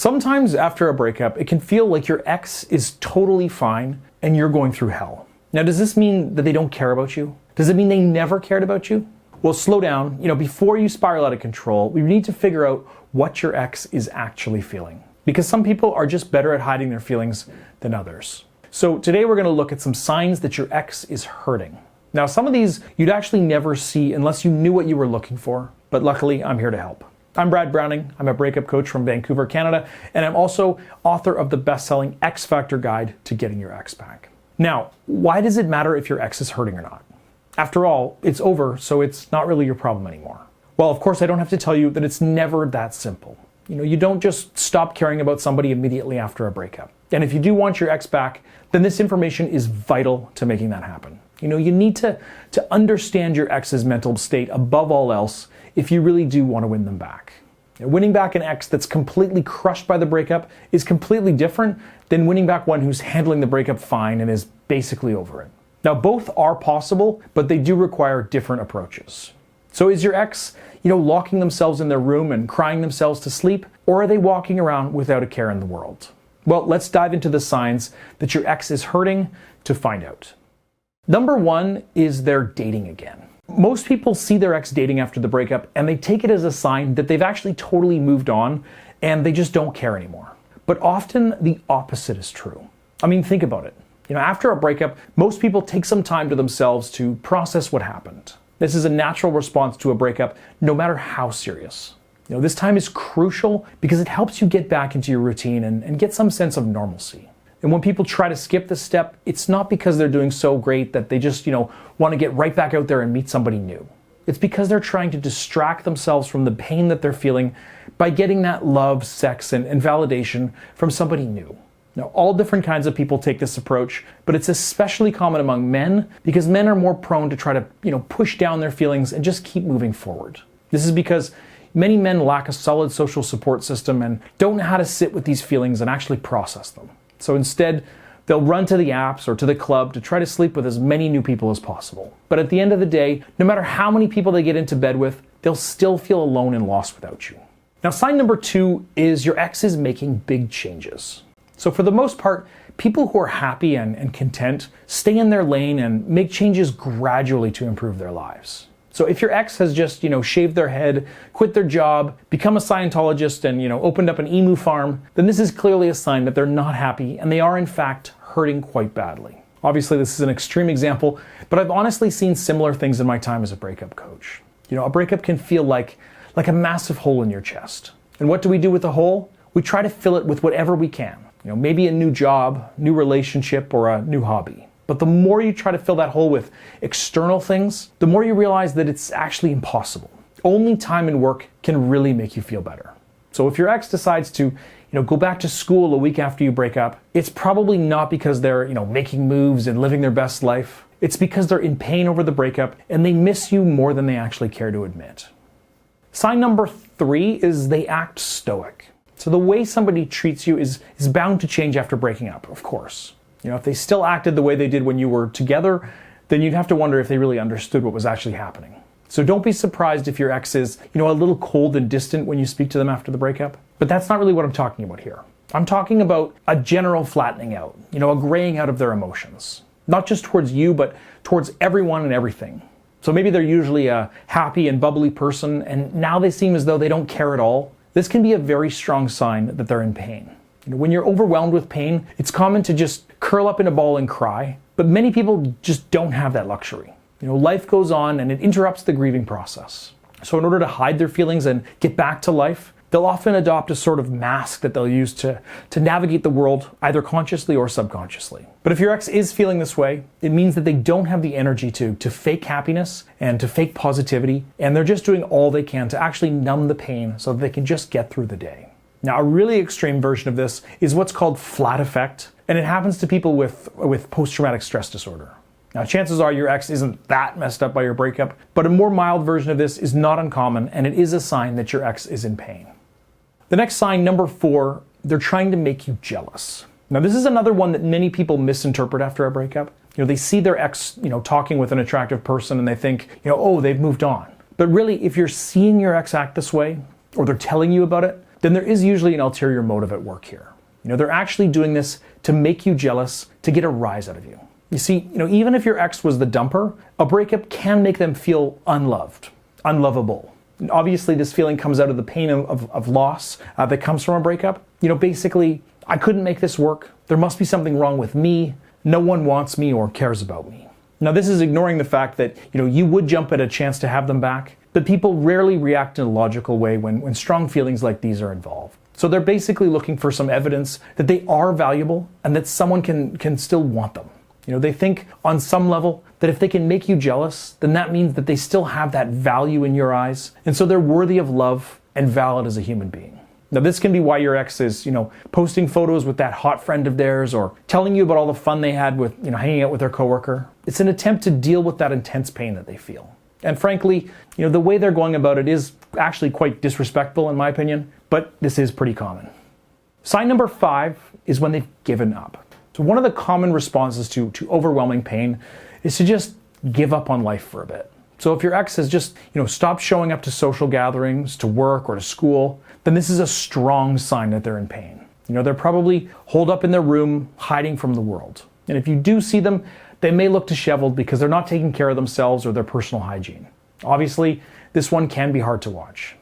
Sometimes after a breakup, it can feel like your ex is totally fine and you're going through hell. Now, does this mean that they don't care about you? Does it mean they never cared about you? Well, slow down. Before you spiral out of control, we need to figure out what your ex is actually feeling. Because some people are just better at hiding their feelings than others. So today we're going to look at some signs that your ex is hurting. Now, some of these you'd actually never see unless you knew what you were looking for, but luckily I'm here to help. I'm Brad Browning. I'm a breakup coach from Vancouver, Canada, and I'm also author of the best-selling X Factor Guide to Getting Your Ex Back. Now, why does it matter if your ex is hurting or not? After all, it's over, so it's not really your problem anymore. Well, of course, I don't have to tell you that it's never that simple. You don't just stop caring about somebody immediately after a breakup. And if you do want your ex back, then this information is vital to making that happen. You need to understand your ex's mental state above all else if you really do want to win them back. Winning back an ex that's completely crushed by the breakup is completely different than winning back one who's handling the breakup fine and is basically over it. Now, both are possible, but they do require different approaches. So is your ex, locking themselves in their room and crying themselves to sleep, or are they walking around without a care in the world? Well, let's dive into the signs that your ex is hurting to find out. Number one is they're dating again. Most people see their ex dating after the breakup and they take it as a sign that they've actually totally moved on and they just don't care anymore. But often the opposite is true. Think about it. After a breakup, most people take some time to themselves to process what happened. This is a natural response to a breakup, no matter how serious. This time is crucial because it helps you get back into your routine and get some sense of normalcy. And when people try to skip this step, it's not because they're doing so great that they just, want to get right back out there and meet somebody new. It's because they're trying to distract themselves from the pain that they're feeling by getting that love, sex, and validation from somebody new. Now, all different kinds of people take this approach, but it's especially common among men because men are more prone to try to, push down their feelings and just keep moving forward. This is because many men lack a solid social support system and don't know how to sit with these feelings and actually process them. So instead, they'll run to the apps or to the club to try to sleep with as many new people as possible. But at the end of the day, no matter how many people they get into bed with, they'll still feel alone and lost without you. Now, sign number two is your ex is making big changes. So for the most part, people who are happy and content stay in their lane and make changes gradually to improve their lives. So if your ex has just, shaved their head, quit their job, become a Scientologist and, opened up an emu farm, then this is clearly a sign that they're not happy and they are in fact hurting quite badly. Obviously, this is an extreme example, but I've honestly seen similar things in my time as a breakup coach. A breakup can feel like a massive hole in your chest. And what do we do with the hole? We try to fill it with whatever we can. Maybe a new job, new relationship, or a new hobby. But the more you try to fill that hole with external things, the more you realize that it's actually impossible. Only time and work can really make you feel better. So if your ex decides to, go back to school a week after you break up, it's probably not because they're, making moves and living their best life. It's because they're in pain over the breakup and they miss you more than they actually care to admit. Sign number three is they act stoic. So the way somebody treats you is bound to change after breaking up, of course. If they still acted the way they did when you were together, then you'd have to wonder if they really understood what was actually happening. So don't be surprised if your ex is, a little cold and distant when you speak to them after the breakup. But that's not really what I'm talking about here. I'm talking about a general flattening out, a graying out of their emotions. Not just towards you, but towards everyone and everything. So maybe they're usually a happy and bubbly person, and now they seem as though they don't care at all. This can be a very strong sign that they're in pain. When you're overwhelmed with pain, it's common to just curl up in a ball and cry, but many people just don't have that luxury. Life goes on and it interrupts the grieving process. So in order to hide their feelings and get back to life, they'll often adopt a sort of mask that they'll use to navigate the world, either consciously or subconsciously. But if your ex is feeling this way, it means that they don't have the energy to fake happiness and to fake positivity, and they're just doing all they can to actually numb the pain so that they can just get through the day. Now, a really extreme version of this is what's called flat affect, and it happens to people with post-traumatic stress disorder. Now, chances are your ex isn't that messed up by your breakup, but a more mild version of this is not uncommon, and it is a sign that your ex is in pain. The next sign, number four, they're trying to make you jealous. Now, this is another one that many people misinterpret after a breakup. They see their ex, talking with an attractive person and they think, oh, they've moved on. But really, if you're seeing your ex act this way, or they're telling you about it, then there is usually an ulterior motive at work here. They're actually doing this to make you jealous, to get a rise out of you. You see, even if your ex was the dumper, a breakup can make them feel unloved, unlovable. And obviously, this feeling comes out of the pain of loss that comes from a breakup. Basically, I couldn't make this work. There must be something wrong with me. No one wants me or cares about me. Now, this is ignoring the fact that, you would jump at a chance to have them back, but people rarely react in a logical way when strong feelings like these are involved. So they're basically looking for some evidence that they are valuable and that someone can still want them. They think on some level that if they can make you jealous, then that means that they still have that value in your eyes. And so they're worthy of love and valid as a human being. Now, this can be why your ex is, posting photos with that hot friend of theirs or telling you about all the fun they had with, hanging out with their coworker. It's an attempt to deal with that intense pain that they feel. And frankly, the way they're going about it is actually quite disrespectful in my opinion, but this is pretty common. Sign number 5 is when they've given up. So one of the common responses to overwhelming pain is to just give up on life for a bit. So if your ex has just, stopped showing up to social gatherings, to work or to school, then this is a strong sign that they're in pain. They're probably holed up in their room, hiding from the world. And if you do see them, they may look disheveled because they're not taking care of themselves or their personal hygiene. Obviously, this one can be hard to watch.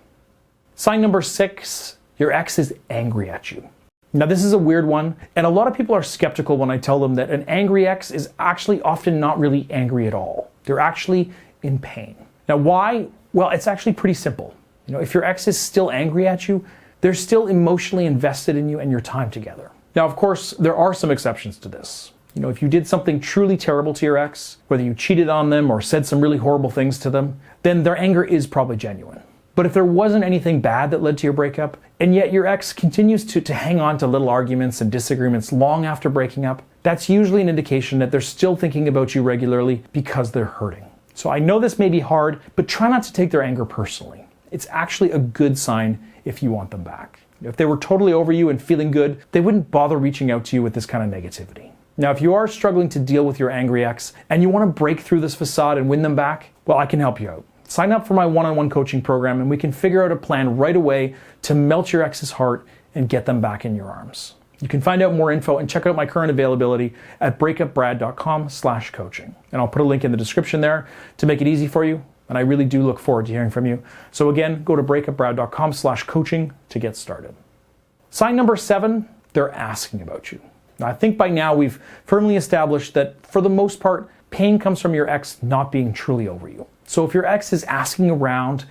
Sign number 6, your ex is angry at you. Now, this is a weird one, and a lot of people are skeptical when I tell them that an angry ex is actually often not really angry at all. They're actually in pain. Now, why? Well, it's actually pretty simple. If your ex is still angry at you, they're still emotionally invested in you and your time together. Now, of course, there are some exceptions to this. If you did something truly terrible to your ex, whether you cheated on them or said some really horrible things to them, then their anger is probably genuine. But if there wasn't anything bad that led to your breakup, and yet your ex continues to hang on to little arguments and disagreements long after breaking up, that's usually an indication that they're still thinking about you regularly because they're hurting. So I know this may be hard, but try not to take their anger personally. It's actually a good sign if you want them back. If they were totally over you and feeling good, they wouldn't bother reaching out to you with this kind of negativity. Now, if you are struggling to deal with your angry ex and you want to break through this facade and win them back, well, I can help you out. Sign up for my one-on-one coaching program and we can figure out a plan right away to melt your ex's heart and get them back in your arms. You can find out more info and check out my current availability at breakupbrad.com/coaching. And I'll put a link in the description there to make it easy for you. And I really do look forward to hearing from you. So again, go to breakupbrad.com/coaching to get started. Sign number 7, they're asking about you. Now, I think by now we've firmly established that for the most part, pain comes from your ex not being truly over you. So if your ex is asking around,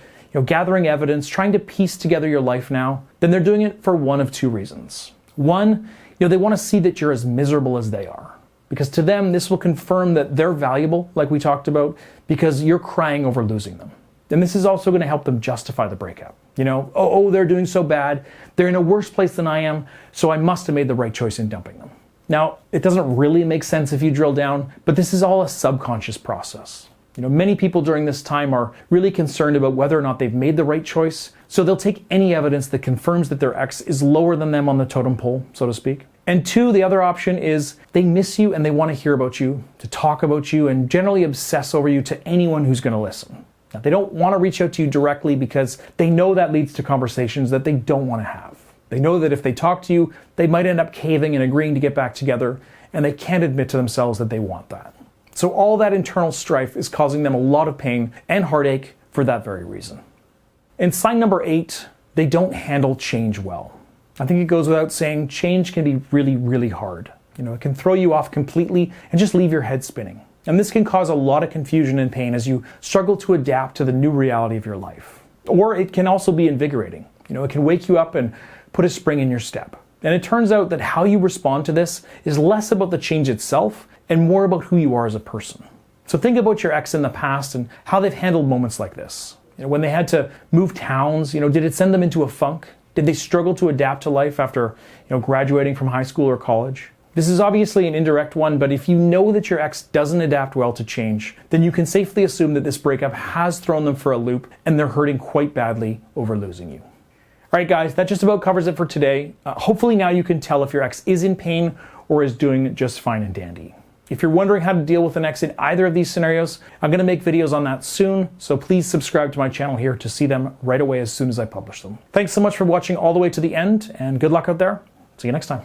gathering evidence, trying to piece together your life now, then they're doing it for one of 2 reasons. One, they want to see that you're as miserable as they are. Because to them, this will confirm that they're valuable, like we talked about, because you're crying over losing them. And this is also going to help them justify the breakup. They're doing so bad. They're in a worse place than I am, so I must have made the right choice in dumping them. Now, it doesn't really make sense if you drill down, but this is all a subconscious process. Many people during this time are really concerned about whether or not they've made the right choice, so they'll take any evidence that confirms that their ex is lower than them on the totem pole, so to speak. And 2, the other option is they miss you and they want to hear about you, to talk about you, and generally obsess over you to anyone who's going to listen. Now, they don't want to reach out to you directly because they know that leads to conversations that they don't want to have. They know that if they talk to you, they might end up caving and agreeing to get back together, and they can't admit to themselves that they want that. So all that internal strife is causing them a lot of pain and heartache for that very reason. And sign number 8, they don't handle change well. I think it goes without saying, change can be really, really hard. It can throw you off completely and just leave your head spinning. And this can cause a lot of confusion and pain as you struggle to adapt to the new reality of your life. Or it can also be invigorating. It can wake you up and put a spring in your step. And it turns out that how you respond to this is less about the change itself and more about who you are as a person. So think about your ex in the past and how they've handled moments like this. When they had to move towns, did it send them into a funk? Did they struggle to adapt to life after, graduating from high school or college? This is obviously an indirect one, but if you know that your ex doesn't adapt well to change, then you can safely assume that this breakup has thrown them for a loop and they're hurting quite badly over losing you. All right, guys, that just about covers it for today. Hopefully now you can tell if your ex is in pain or is doing just fine and dandy. If you're wondering how to deal with an ex in either of these scenarios, I'm going to make videos on that soon, so please subscribe to my channel here to see them right away as soon as I publish them. Thanks so much for watching all the way to the end, and good luck out there. See you next time.